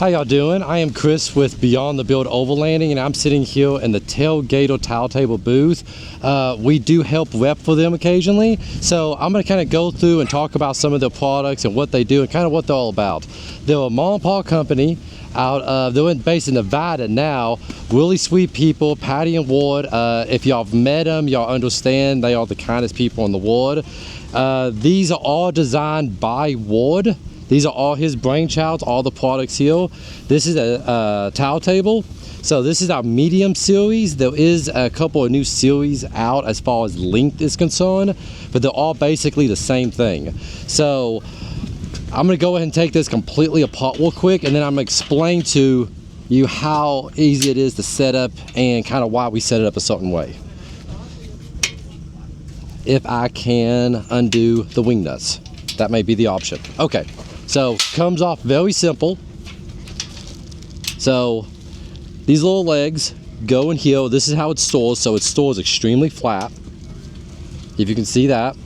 How y'all doing? I am Chris with Beyond the Build Overlanding, and I'm sitting here in the Tailgate Towel Table booth. We do help rep for them occasionally, so I'm going to kind of go through and talk about some of their products and what they do and kind of what they're all about. They're a mom and pop company they're based in Nevada now. Really sweet people, Patty and Ward. If y'all have met them, y'all understand they are the kindest people in the world. These are all designed by Ward. These are all his brainchilds, all the products here. This is a towel table. So this is our medium series. There is a couple of new series out as far as length is concerned, but they're all basically the same thing. So I'm gonna go ahead and take this completely apart real quick, and then I'm gonna explain to you how easy it is to set up and kind of why we set it up a certain way. If I can undo the wing nuts, that may be the option. Okay. So comes off very simple. So these little legs go in here. This is how it stores. So it stores extremely flat. If you can see that.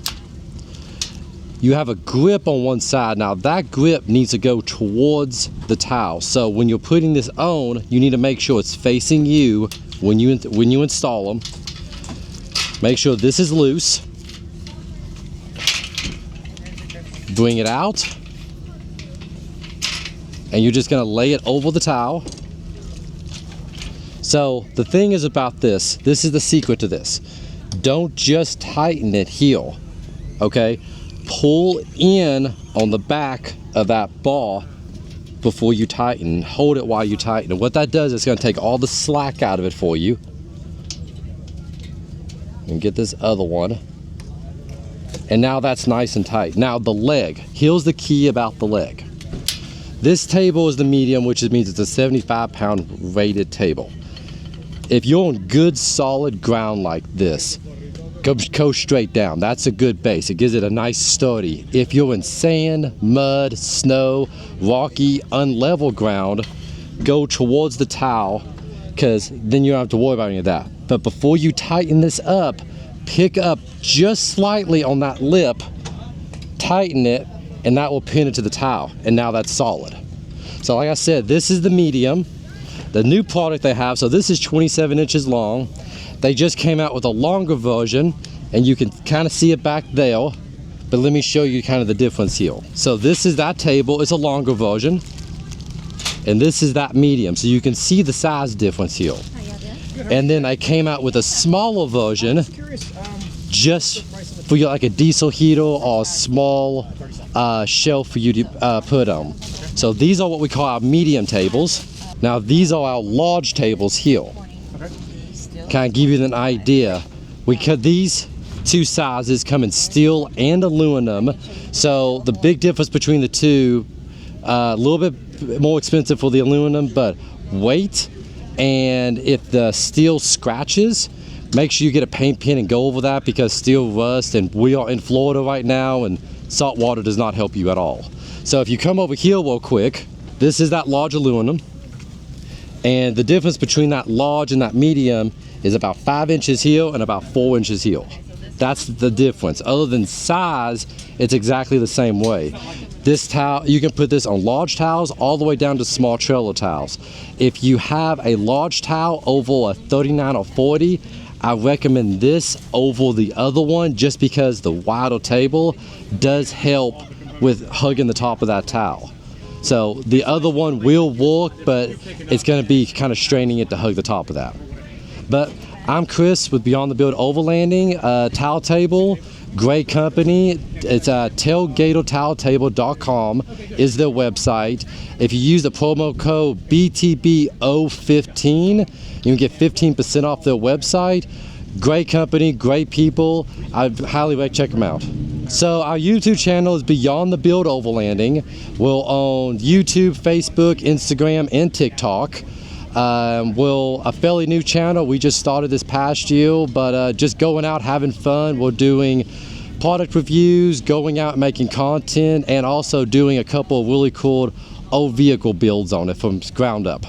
You have a grip on one side. Now that grip needs to go towards the towel. So when you're putting this on, you need to make sure it's facing you when you install them. Make sure this is loose. Bring it out. And you're just gonna lay it over the towel. So the thing is about this is the secret to this. Don't just tighten it here, okay? Pull in on the back of that bar before you tighten. Hold it while you tighten. And what that does is it's gonna take all the slack out of it for you. And get this other one. And now that's nice and tight. Now the leg, here's the key about the leg. This table is the medium, which means it's a 75-pound rated table. If you're on good solid ground like this, go straight down. That's a good base. It gives it a nice sturdy. If you're in sand, mud, snow, rocky, unlevel ground, go towards the towel, because then you don't have to worry about any of that. But before you tighten this up, pick up just slightly on that lip, tighten it, and that will pin it to the towel, and now that's solid. So like I said, this is the medium, the new product they have. So this is 27 inches long. They just came out with a longer version, and you can kind of see it back there, but let me show you kind of the difference here. So this is that table, it's a longer version, and this is that medium, so you can see the size difference here. And then I came out with a smaller version, just for you, like a diesel heater or a small shelf for you to put on. So these are what we call our medium tables. Now these are our large tables here. Kind of give you an idea. These two sizes come in steel and aluminum. So the big difference between the two, a little bit more expensive for the aluminum, but weight, and if the steel scratches, make sure you get a paint pen and go over that, because steel rust, and we are in Florida right now and salt water does not help you at all. So if you come over here real quick, this is that large aluminum, and the difference between that large and that medium is about 5 inches here and about 4 inches here. That's the difference. Other than size, it's exactly the same way. This towel, you can put this on large towels all the way down to small trailer towels. If you have a large towel over a 39 or 40, I recommend this over the other one, just because the wider table does help with hugging the top of that towel. So the other one will work, but it's gonna be kind of straining it to hug the top of that. But I'm Chris with Beyond the Build Overlanding, towel table, great company. It's tailgatetoweltable.com is their website. If you use the promo code BTBO15, you can get 15% off their website. Great company, great people. I highly recommend check them out. So our YouTube channel is Beyond the Build Overlanding. We're on YouTube, Facebook, Instagram, and TikTok. We're a fairly new channel. We just started this past year, but just going out, having fun. We're doing product reviews, going out making content, and also doing a couple of really cool old vehicle builds on it from ground up.